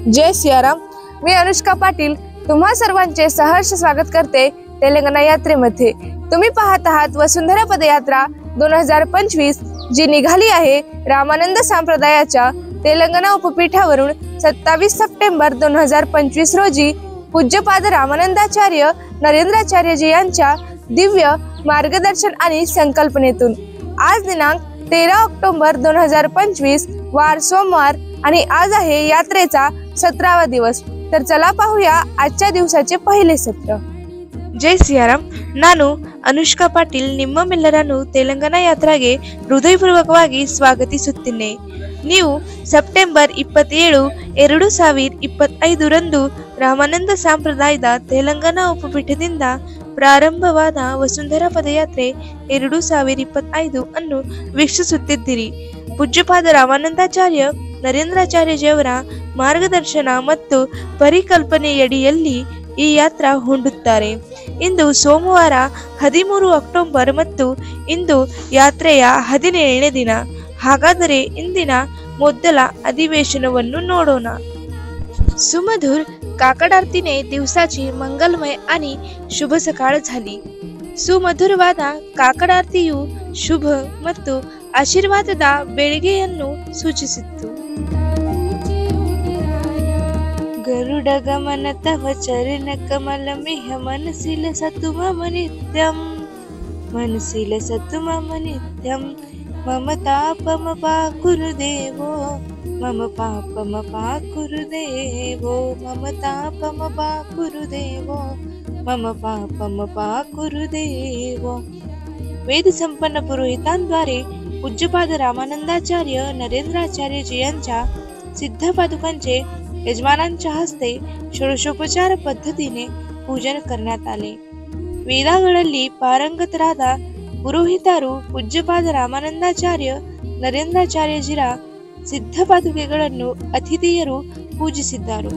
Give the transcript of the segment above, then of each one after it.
जय सियाराम. मी अनुष्का पाटील तुम्हा सर्वांचे सहर्ष स्वागत करते तेलंगणा यात्रेमध्ये. तुम्ही पाहत आहात वसुंधरा पदयात्रा 2025 जी निघाली आहे रामानंद संप्रदायाच्या तेलंगणा उपपीठावरून 27 सप्टेंबर 2025 रोजी पूज्यपाद रामानंदाचार्य नरेंद्राचार्यजी यांच्या दिव्य मार्गदर्शन आणि संकल्पनेतून. आज दिनांक 13 ऑक्टोबर 2025 वार सोमवार आणि आज आहे यात्रेचा 17वा दिवस. तर चला पाहूया आजच्या दिवसाचे पहिले सत्र. जय सियाराम. ನಾನು ಅನುಷ್ಕಾ ಪಾಟೀಲ್ ನಿಮ್ಮ ಮೆಲ್ಲರನ್ನು ತೆಲಂಗಾಣ ಯಾತ್ರೆಗೆ ಹೃದಯಪೂರ್ವಕವಾಗಿ ಸ್ವಾಗತಿಸುತ್ತೇನೆ. ನೀವು ಸೆಪ್ಟೆಂಬರ್ 27, 2025 ರಂದು ರಾಮಾನಂದ ಸಂಪ್ರದಾಯದ ತೆಲಂಗಾಣ ಉಪಪೀಠದಿಂದ ಪ್ರಾರಂಭವಾದ ವಸುಂಧರಾ ಪದಯಾತ್ರೆ 2025 ಅನ್ನು ವೀಕ್ಷಿಸುತ್ತಿದ್ದೀರಿ. ಪೂಜ್ಯಪಾದ ರಾಮಾನಂದಾಚಾರ್ಯ ನರೇಂದ್ರಾಚಾರ್ಯಜಿಯವರ ಮಾರ್ಗದರ್ಶನ ಮತ್ತು ಪರಿಕಲ್ಪನೆಯಡಿಯಲ್ಲಿ ಈ ಯಾತ್ರಾ ಹೊಂದುತ್ತಾರೆ. ಇಂದು ಸೋಮವಾರ 13 ಅಕ್ಟೋಬರ್ ಮತ್ತು ಇಂದು ಯಾತ್ರೆಯ 17ನೇ ದಿನ. ಹಾಗಾದರೆ ಇಂದಿನ ಮೊದಲ अधिवेशनವನ್ನು ನೋಡೋಣ. सुमधुर काकड आरतीने दिवसाची मंगलमय आणि शुभ सकाळ झाली. ಸುಮಧುರವಾದ ಕಾಕಡ ಆರತಿಯು ಶುಭ ಮತ್ತು ಆಶೀರ್ವಾದದ ಬೆಳಗ್ಗೆಯನ್ನು ಸೂಚಿಸಿತ್ತು. ಗರುಡ ಗಮನ ತವ ಚರಣ ಕಮಲ ಮಿಹ ಮನಸಿಲ ಸತು ಮಮ ನಿತ್ಯಂ ಮನಸಿಲ ಸತು ಮಮ ನಿತ್ಯಂ ಮಮ ತಾಪಮ ಪಾಕುರುದೇವೋ ಮಮ ಪಾಪಮ ಪಾಕುರುದೇವೋ ಮಮ ತಾಪಮ ಪಾಕುರುದೇವೋ मम पापम पाकुरुदेव. वेद संपन्न पुरोहितांद्वारे पूज्यपाद रामानंदाचार्य नरेंद्राचार्यजी यांच्या सिद्ध पादुकांचे यजमानांच्या हस्ते षोडशोपचार पद्धतीने पूजन करण्यात आले. ವೇದಗಳಲ್ಲಿ ಪಾರಂಗತರಾದ ಪುರೋಹಿತರು ಪೂಜ್ಯಪಾದ ರಾಮಾನಂದಾಚಾರ್ಯ ನರೇಂದ್ರಾಚಾರ್ಯಜಿರ ಸಿದ್ಧ ಪಾದುಕೆಗಳನ್ನು ಅತಿಥಿಯರು ಪೂಜಿಸಿದ್ದಾರೆ.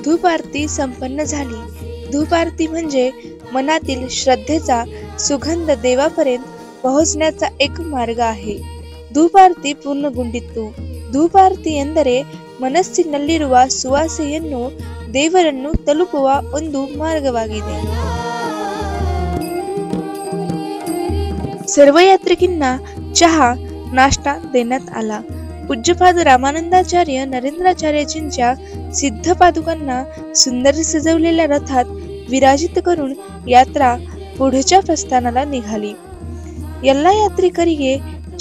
धूप आरती संपन्न झाली. धूप आरती म्हणजे मनातील श्रद्धेचा सुगंध देवापर्यंत पोहोचण्याचा एक मार्ग आहे. ಧೂಪ ಆರತಿ ಪೂರ್ಣಗೊಂಡಿತು. ಧೂಪ ಆರತಿ ಎಂದರೆ ಮನಸ್ಸಿನಲ್ಲಿರುವ ಸುವಾಸನೆಯನ್ನು ದೇವರನ್ನು ತಲುಪುವ ಒಂದು ಮಾರ್ಗವಾಗಿದೆ. सर्व यात्रिकांना चहा नाश्ता देण्यात आला. पूज्यपाद रामानंदाचार्य नरेंद्राचार्यजींच्या सिद्ध पादुकांना सुंदर सजवलेल्या रथात विराजित करून यात्रा पुढच्या प्रस्थानाला निघाली. ಎಲ್ಲ ಯಾತ್ರಿಕರಿಗೆ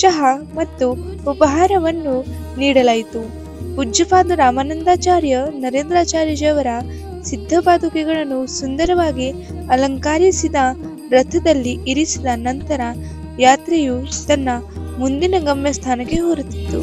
ಚಹಾ ಮತ್ತು ಉಪಹಾರವನ್ನು ನೀಡಲಾಯಿತು. ಪೂಜ್ಯಪಾದ ರಾಮಾನಂದಾಚಾರ್ಯ ನರೇಂದ್ರಾಚಾರ್ಯಜಿಯವರ ಸಿದ್ಧ ಪಾದುಕೆಗಳನ್ನು ಸುಂದರವಾಗಿ ಅಲಂಕರಿಸಿದ ರಥದಲ್ಲಿ ಇರಿಸಿದ ನಂತರ ಯಾತ್ರೆಯು ತನ್ನ ಮುಂದಿನ ಗಮ್ಯಸ್ಥಾನಕ್ಕೆ ಹೊರಟಿತು.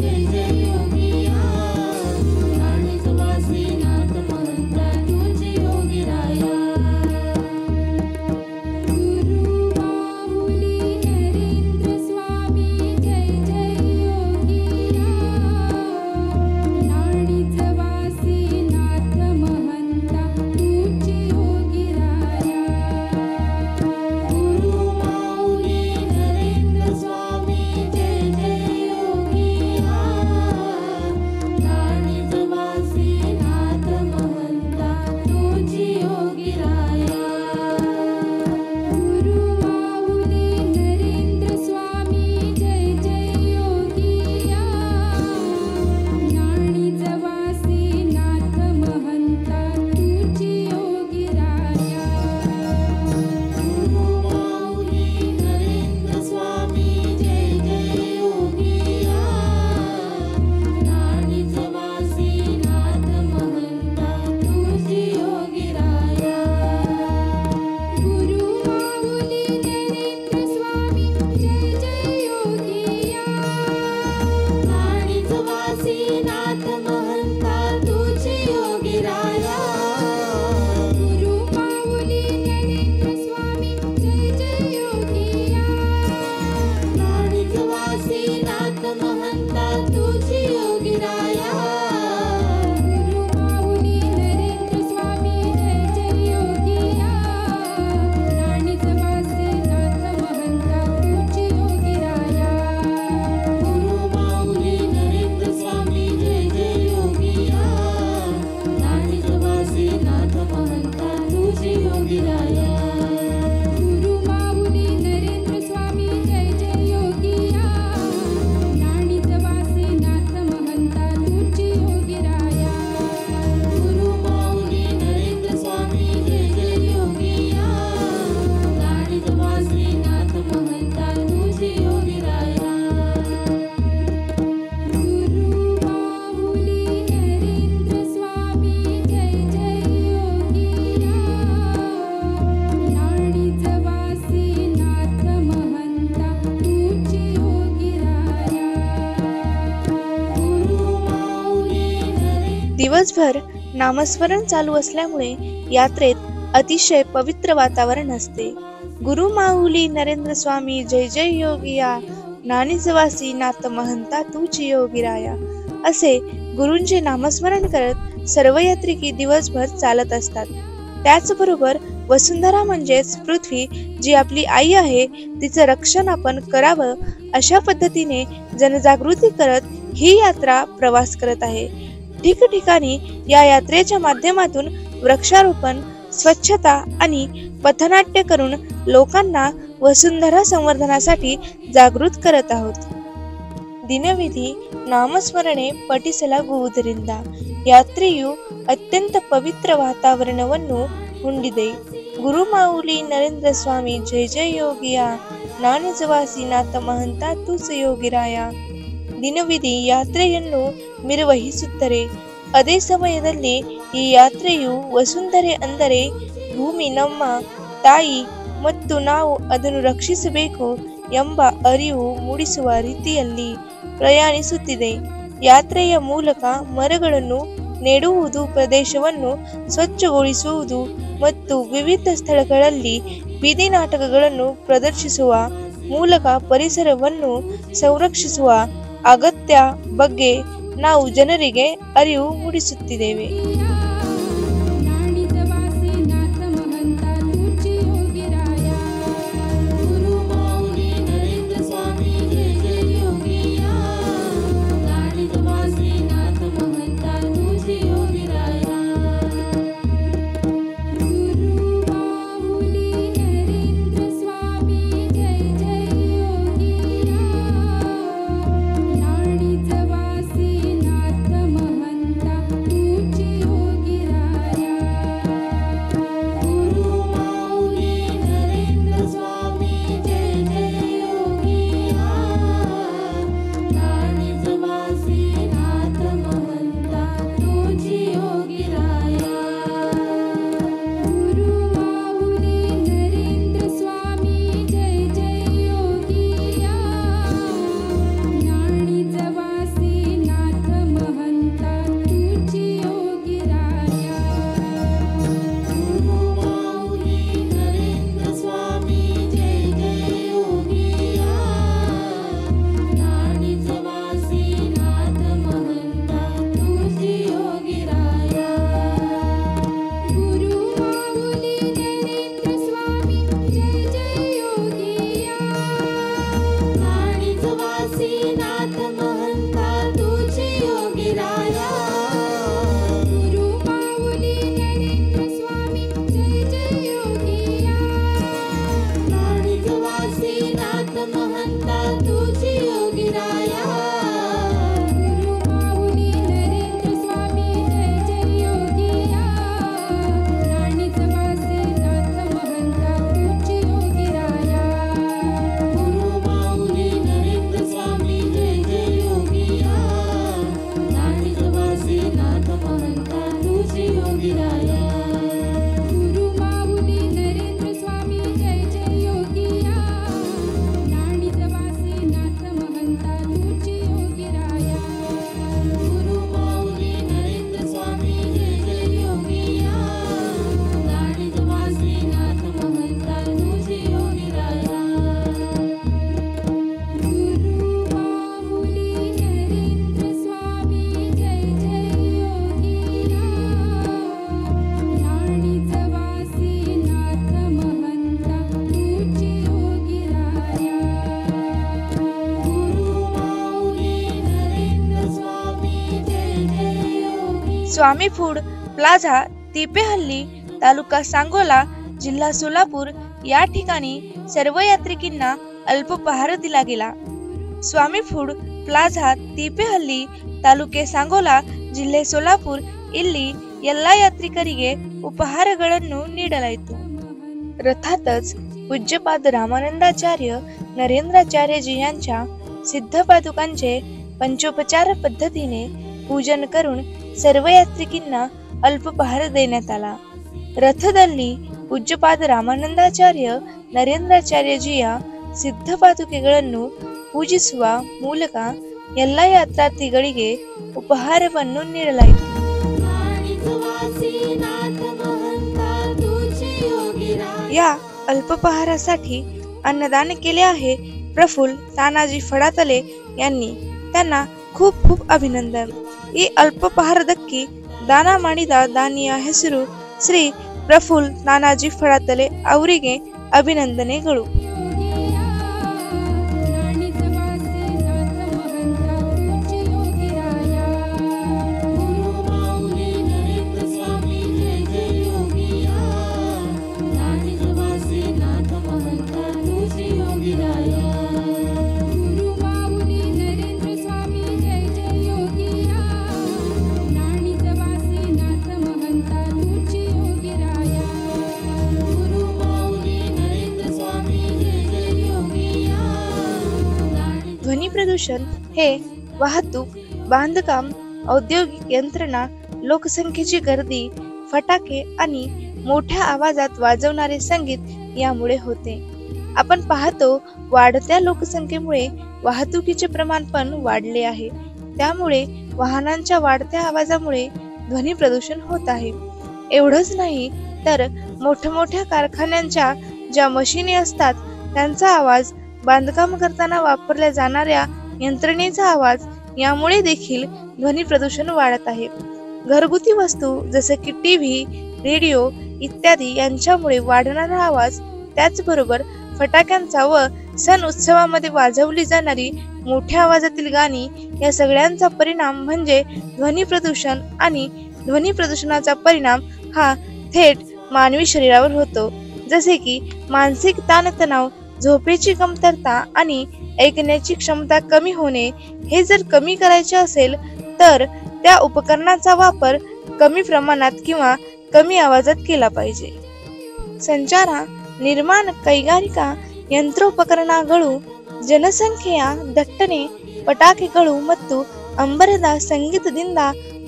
महंता तुझी योगीराया गुरु माऊली नरेंद्र स्वामी जय जय योगिया राणीच वासे नाथ महंता तुझी योगीराया गुरु माऊली नरेंद्र स्वामी जय जय योगिया राणीच वासे नाथ महंता तुझी योगीराया गुरु माऊली नरेंद्र स्वामी जय जय योगिया राणीच वासे नाथ महंता तुझी योगीराया गुरु माऊली नरेंद्र स्वामी जय जय योगिया राणीच वासे नाथ महंता तुझी योगीराया गुरु माऊली नरेंद्र स्वामी जय जय योगिया राणीच वासे नाथ महंता तुझी योगीराया गुरु माऊली नरेंद्र दिवसभर नामस्मरण चालू असल्यामुळे यात्रेत अतिशय पवित्र वातावरण असते. गुरु माऊली नरेंद्र स्वामी जय जय योगिया नानीजवासी नाथ महंता तुझी योगिराया असे गुरूंचे नामस्मरण करत सर्व यात्रिकी दिवसभर चालत असतात. त्याचबरोबर वसुंधरा म्हणजेच पृथ्वी जी आपली आई आहे तिचं रक्षण आपण करावं अशा पद्धतीने जनजागृती करत ही यात्रा प्रवास करत आहे. ठिकठिकाणी या यात्रेच्या माध्यमातून वृक्षारोपण, स्वच्छता आणि पथनाट्य करून लोकांना वसुंधरा संवर्धनासाठी जागृत करत आहोत. ದಿನವಿಧಿ ನಾಮಸ್ಮರಣೆ ಪಠಿಸಲಾಗುವುದರಿಂದ ಯಾತ್ರೆಯು ಅತ್ಯಂತ ಪವಿತ್ರ ವಾತಾವರಣವನ್ನು ಹೊಂದಿದೆ. ಗುರುಮಾವುಲಿ ನರೇಂದ್ರ ಸ್ವಾಮಿ ಜಯ ಜಯ ಯೋಗಿಯ ನಾನಿಜವಾಸಿ ನಾಥ ಮಹಂತ ತುಸ ಯೋಗಿರಾಯ ದಿನವಿಧಿ ಯಾತ್ರೆಯನ್ನು ನಿರ್ವಹಿಸುತ್ತಾರೆ. ಅದೇ ಸಮಯದಲ್ಲಿ ಈ ಯಾತ್ರೆಯು ವಸುಂಧರೆ ಅಂದರೆ ಭೂಮಿ ನಮ್ಮ ತಾಯಿ ಮತ್ತು ನಾವು ಅದನ್ನು ರಕ್ಷಿಸಬೇಕು ಎಂಬ ಅರಿವು ಮೂಡಿಸುವ ರೀತಿಯಲ್ಲಿ ಪ್ರಯಾಣಿಸುತ್ತಿದೆ. ಯಾತ್ರೆಯ ಮೂಲಕ ಮರಗಳನ್ನು ನೆಡುವುದು, ಪ್ರದೇಶವನ್ನು ಸ್ವಚ್ಛಗೊಳಿಸುವುದು ಮತ್ತು ವಿವಿಧ ಸ್ಥಳಗಳಲ್ಲಿ ಬೀದಿ ನಾಟಕಗಳನ್ನು ಪ್ರದರ್ಶಿಸುವ ಮೂಲಕ ಪರಿಸರವನ್ನು ಸಂರಕ್ಷಿಸುವ ಅಗತ್ಯ ಬಗ್ಗೆ ನಾವು ಜನರಿಗೆ ಅರಿವು ಮೂಡಿಸುತ್ತಿದ್ದೇವೆ. ರಾಣೀच वासे नाथ महंता तुझी योगीराया गुरु माऊली नरेंद्र स्वामी जय जय योगिया राणीच वासे नाथ महंता तुझी योगीराया गुरु माऊली नरेंद्र स्वामी जय जय योगिया राणीच वासे नाथ महंता तुझी स्वामी फूड प्लाझा, तिपेहल्ली, तालुका सांगोला, जिल्हा सोलापूर या ठिकाणी सर्व यात्रिकींना अल्पोपहार दिला गेला. स्वामी फूड ಪ್ಲಾಜಾ ತೀಪೆಹಳ್ಳಿ ತಾಲೂಕೆ ಸಂಗೋಲಾ ಜಿಲ್ಲೆ ಸೋಲಾಪುರ್ ಇಲ್ಲಿ ಎಲ್ಲ ಯಾತ್ರಿಕರಿಗೆ ಉಪಹಾರಗಳನ್ನು ನೀಡಲಾಯಿತು. रथातच पूज्यपाद रामानंदाचार्य नरेंद्राचार्यजी यांच्या सिद्ध पादुकांचे पंचोपचार पद्धतीने पूजन करून सर्व यात्रिकींना अल्पोपहार देण्यात आला. ರಥದಲ್ಲಿ ಪೂಜ್ಯಪಾದ ರಾಮಾನಂದಾಚಾರ್ಯ ನರೇಂದ್ರಾಚಾರ್ಯಜಿಯ ಸಿದ್ಧ ಪಾದುಕೆಗಳನ್ನು ಪೂಜಿಸುವ ಮೂಲಕ ಎಲ್ಲ ಯಾತ್ರಾರ್ಥಿಗಳಿಗೆ ಉಪಹಾರವನ್ನು ನೀಡಲಾಯಿತು. या अल्पोपहारासाठी अन्नदान केले आहे प्रफुल्ल तानाजी फडातले यांनी. त्यांना खूप खूप ಅಭಿನಂದನ್. ಈ ಅಲ್ಪೋಪಹಾರದಕ್ಕೆ ದಾನ ಮಾಡಿದ ದಾನಿಯ ಹೆಸರು ಶ್ರೀ ಪ್ರಫುಲ್ಲ್ ತಾನಾಜಿ ಫಡಾತಲೆ ಅವರಿಗೆ ಅಭಿನಂದನೆಗಳು. ध्वनी प्रदूषण हे वाहतूक, बांधकाम, औद्योगिक यंत्रणा, लोकसंख्येची गर्दी, फटाके आणि मोठ्या आवाजात वाजवणारे संगीत यामुळे होते. आपण पाहतो वाढत्या लोकसंख्येमुळे वाहतुकीचे प्रमाण पण वाढले आहे. त्यामुळे वाहनांच्या वाढत्या आवाजामुळे ध्वनी प्रदूषण होत आहे. एवढंच नाही तर मोठमोठ्या कारखान्यांच्या ज्या मशिनी असतात त्यांचा आवाज, बांधकाम करताना वापरल्या जाणाऱ्या यंत्रणेचा आवाज यामुळे देखील ध्वनी प्रदूषण वाढत आहे. घरगुती वस्तू जसे की टीव्ही, रेडिओ इत्यादी यांच्यामुळे वाढणारा आवाज, त्याचबरोबर फटाक्यांचा व सण उत्सवामध्ये वाजवली जाणारी मोठ्या आवाजातील गाणी या सगळ्यांचा परिणाम म्हणजे ध्वनी प्रदूषण. आणि ध्वनी प्रदूषणाचा परिणाम हा थेट मानवी शरीरावर होतो. जसे की मानसिक ताणतणाव, झोपेची कमतरता आणि ऐकण्याची क्षमता कमी होणे. हे जर कमी करायचे असेल तर त्या उपकरणाचा वापर कमी प्रमाणात किंवा कमी आवाजात केला पाहिजे. ಸಂಚಾರ, ನಿರ್ಮಾಣ, ಕೈಗಾರಿಕಾ ಯಂತ್ರೋಪಕರಣಗಳು, ಜನಸಂಖ್ಯೆಯ ದಟ್ಟಣೆ, ಪಟಾಕಿಗಳು ಮತ್ತು ಅಂಬರದ ಸಂಗೀತದಿಂದ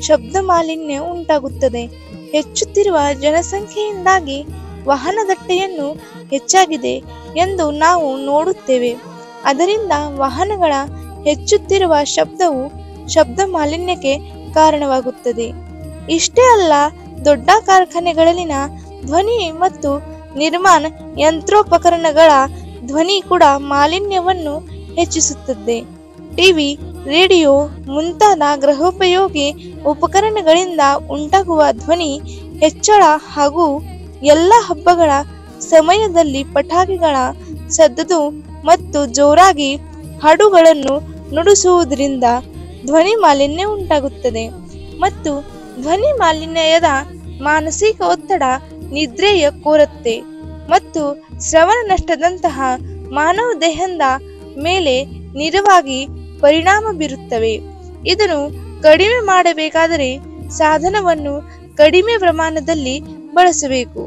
ಶಬ್ದ ಮಾಲಿನ್ಯ ಉಂಟಾಗುತ್ತದೆ. ಹೆಚ್ಚುತ್ತಿರುವ ಜನಸಂಖ್ಯೆಯಿಂದಾಗಿ ವಾಹನ ದಟ್ಟಣೆಯನ್ನು ಹೆಚ್ಚಾಗಿದೆ ಎಂದು ನಾವು ನೋಡುತ್ತೇವೆ. ಅದರಿಂದ ವಾಹನಗಳ ಹೆಚ್ಚುತ್ತಿರುವ ಶಬ್ದವು ಶಬ್ದ ಮಾಲಿನ್ಯಕ್ಕೆ ಕಾರಣವಾಗುತ್ತದೆ. ಇಷ್ಟೇ ಅಲ್ಲ, ದೊಡ್ಡ ಕಾರ್ಖಾನೆಗಳಲ್ಲಿನ ಧ್ವನಿ ಮತ್ತು ನಿರ್ಮಾಣ ಯಂತ್ರೋಪಕರಣಗಳ ಧ್ವನಿ ಕೂಡ ಮಾಲಿನ್ಯವನ್ನು ಹೆಚ್ಚಿಸುತ್ತದೆ. ಟಿವಿ, ರೇಡಿಯೋ ಮುಂತಾದ ಗೃಹೋಪಯೋಗಿ ಉಪಕರಣಗಳಿಂದ ಉಂಟಾಗುವ ಧ್ವನಿ ಹೆಚ್ಚಳ ಹಾಗೂ ಎಲ್ಲ ಹಬ್ಬಗಳ ಸಮಯದಲ್ಲಿ ಪಟಾಕಿಗಳ ಸದ್ದು ಮತ್ತು ಜೋರಾಗಿ ಹಾಡುಗಳನ್ನು ನುಡಿಸುವುದರಿಂದ ಧ್ವನಿ ಮಾಲಿನ್ಯ ಉಂಟಾಗುತ್ತದೆ. ಮತ್ತು ಧ್ವನಿ ಮಾಲಿನ್ಯದ ಮಾನಸಿಕ ಒತ್ತಡ, ನಿದ್ರೆಯ ಕೊರತೆ ಮತ್ತು ಶ್ರವಣ ನಷ್ಟದಂತಹ ಮಾನವ ದೇಹದ ಮೇಲೆ ನೇರವಾಗಿ ಪರಿಣಾಮ ಬೀರುತ್ತವೆ. ಇದನ್ನು ಕಡಿಮೆ ಮಾಡಬೇಕಾದರೆ ಸಾಧನವನ್ನು ಕಡಿಮೆ ಪ್ರಮಾಣದಲ್ಲಿ ಬಳಸಬೇಕು.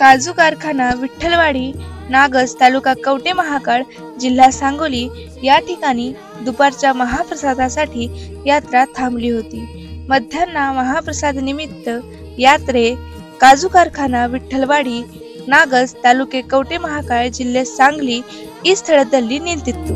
काजू कारखाना विठ्ठलवाडी नागस, तालुका कवठे महाकाळ, जिल्हा सांगोली या ठिकाणी दुपारच्या महाप्रसादासाठी यात्रा थांबली होती. मध्यान्ह महाप्रसाद निमित्त यात्रे काजू कारखाना ವಿಠ್ಠಲವಾಡಿ, ನಾಗಸ್, ತಾಲೂಕೆ ಕವಟೆ ಮಹಾಕಾಳ, ಜಿಲ್ಲೆ सांगली ಈ ಸ್ಥಳದಲ್ಲಿ ನಿಂತಿತ್ತು.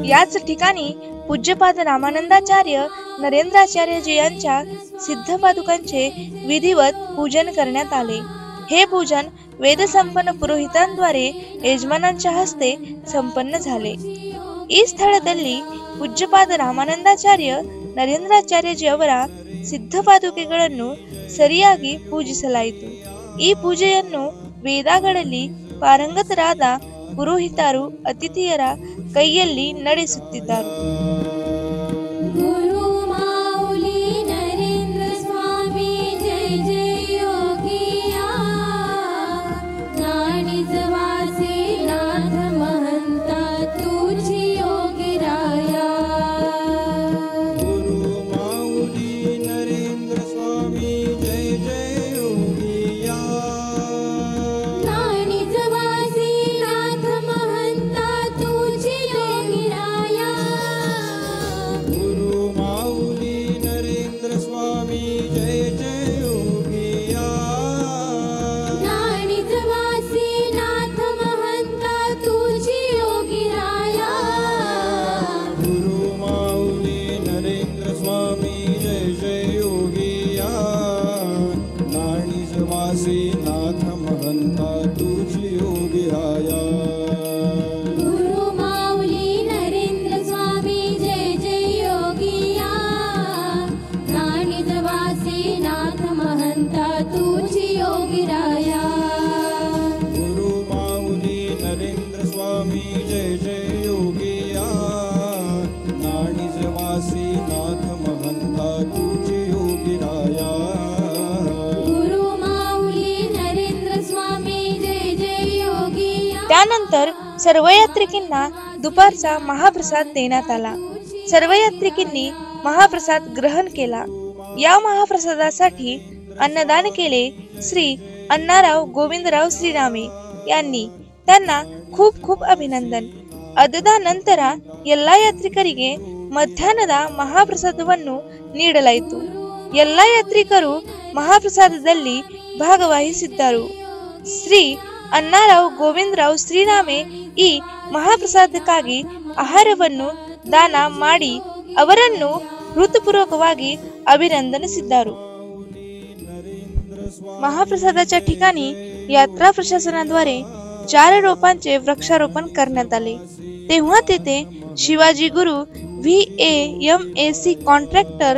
याच ठिकाणी पूज्यपाद रामानंदाचार्य नरेंद्राचार्यजी यांच्या सिद्ध पादुकांचे विधिवत पूजन करण्यात आले. हे पूजन वेदसंपन्न पुरोहितांद्वारे यजमानांच्या हस्ते संपन्न झाले. ಈ ಸ್ಥಳದಲ್ಲಿ ಪೂಜ್ಯಪಾದ ರಾಮಾನಂದಾಚಾರ್ಯ ನರೇಂದ್ರಾಚಾರ್ಯಜಿ ಅವರ ಸಿದ್ಧ ಪಾದುಕೆಗಳನ್ನು ಸರಿಯಾಗಿ ಪೂಜಿಸಲಾಯಿತು. ಈ ಪೂಜೆಯನ್ನು ವೇದಗಳಲ್ಲಿ ಪಾರಂಗತರಾದ ಪುರೋಹಿತರು ಅತಿಥಿಯರ ಕೈಯಲ್ಲಿ ನಡೆಸುತ್ತಿದ್ದರು. त्यानंतर सर्व यात्रिकींना दुपारचा महाप्रसाद देण्यात आला. सर्व यात्रिकींनी महाप्रसाद ग्रहण केला. या महाप्रसादासाठी अन्नदान केले श्री अण्णाराव गोविंदराव श्रीरामे यांनी. त्यांना खूप खूप ಅಭಿನಂದನ್. ಅದಾದ ನಂತರ ಎಲ್ಲಾ ಯಾತ್ರಿಕರಿಗೆ ಮಧ್ಯಾಹ್ನದ ಮಹಾಪ್ರಸಾದವನ್ನು ನೀಡಲಾಯಿತು. ಎಲ್ಲಾ ಯಾತ್ರಿಕರು ಮಹಾಪ್ರಸಾದದಲ್ಲಿ ಭಾಗವಹಿಸಿದ್ದರು. ಶ್ರೀ ಅಣ್ಣಾರಾವ್ ಗೋವಿಂದರಾವ್ ಶ್ರೀರಾಮೆ ಈ ಮಹಾಪ್ರಸಾದಕ್ಕಾಗಿ ಆಹಾರವನ್ನು ದಾನ ಮಾಡಿ ಅವರನ್ನು ಹೃತ್ಪೂರ್ವಕವಾಗಿ अभिनंदनिಸಿದರು. महाप्रसादाच्या ठिकाणी यात्रा प्रशासनाद्वारे 4 रोपांचे वृक्षारोपण करण्यात आले. तेव्हा तेथे शिवाजी गुरु VAMAC कॉन्ट्रॅक्टर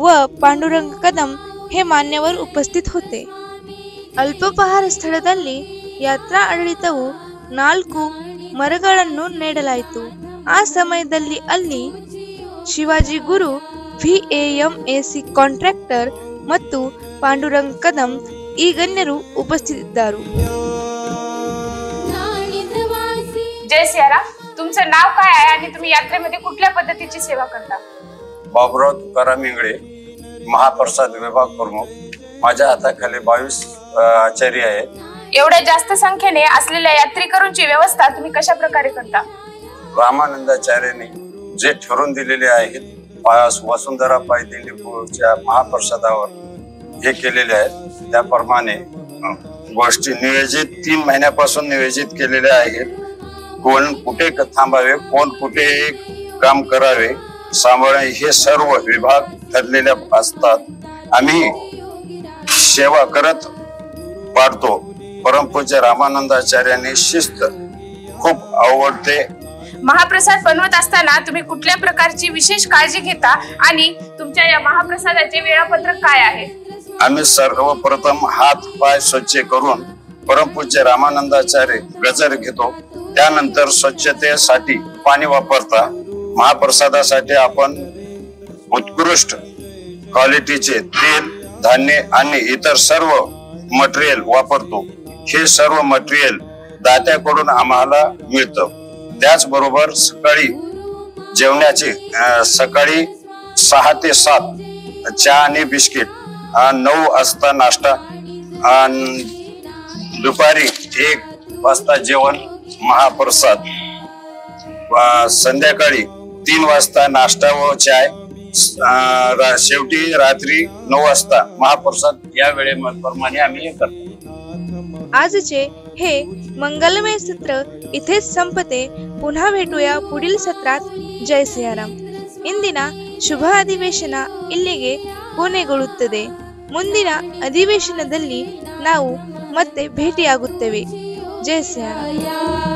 व पांडुरंग कदम हे मान्यवर उपस्थित होते. ಅಲ್ಪೋಪಹಾರ ಸ್ಥಳದಲ್ಲಿ ಯಾತ್ರಾ ಆಡಳಿತವು 4 ಮರಗಳನ್ನು ನೆಡಲಾಯಿತು. ಆ ಸಮಯದಲ್ಲಿ ಅಲ್ಲಿ ಶಿವಾಜಿ ಗುರು VAMAC कॉन्ट्रॅक्टर ಮತ್ತು पांडुरंग कदम ಈ ಗಣ್ಯರು उपस्थितिद्ದರು. जय सियाराम. तुमचं नाव काय आहे आणि तुम्ही यात्रेमध्ये कुठल्या पद्धतीची सेवा करता? बाबुराव तुकाराम इंगळे, महाप्रसाद विभाग प्रमुख. माझ्या हाताखाली 22 आचार्य आहेत. एवढ्या जास्त संख्येने असलेल्या यात्रेकरूंची व्यवस्था तुम्ही कशा प्रकारे करता? रामानंदाचार्यांनी जे ठरवून दिलेले आहेत वसुंधरा पायदिंडीच्या महाप्रसादावर हे केलेले आहेत. त्याप्रमाणे गोष्टी नियोजित 3 महिन्यापासून नियोजित केलेल्या आहेत. कोण कुठे थांबावे, कोण कुठे काम करावे, सांभाळणे हे सर्व विभाग ठरलेले असतात. आम्ही सेवा करत पाडतो. परमपूज्य रामानंदाचार्यांनी शिस्त खूप आवडते. महाप्रसाद बनवत असताना तुम्ही कुठल्या प्रकारची विशेष काळजी घेता आणि तुमच्या या महाप्रसादाचे वेळापत्रक काय आहे? आम्ही सर्वप्रथम हात पाय स्वच्छ करून परमपूज्य रामानंदाचार्य गजर घेतो. त्यानंतर स्वच्छतेसाठी पाणी वापरता. महाप्रसादासाठी आपण उत्कृष्ट क्वालिटीचे तेल, धान्य आणि इतर सर्व मटेरियल वापरतो. हे सर्व मटेरियल दात्याकडून आम्हाला मिळतं. त्याचबरोबर सकाळी जेवणाचे सकाळी 6 ते 7 चहा आणि बिस्किट, 9 वाजता नाश्ता, दुपारी 1 वाजता जेवण महाप्रसाद, संध्याकाळी 3 वाजता नाश्ता व चाय, शेवटी रात्री 9 वाजता महाप्रसाद. या वेळेप्रमाणे आम्ही करतो. आजचे हे मंगलमय सत्र इथेच संपते. पुन्हा भेटूया पुढील सत्रात. जय सियाराम. ಇಂದಿನ ಶುಭ ಅಧಿವೇಶನ ಇಲ್ಲಿಗೆ ಕೊನೆಗೊಳ್ಳುತ್ತದೆ. ಮುಂದಿನ ಅಧಿವೇಶನದಲ್ಲಿ ನಾವು ಮತ್ತೆ ಭೇಟಿಯಾಗುತ್ತೇವೆ. ಜೈ ಸಿಯಾರಾಮ್.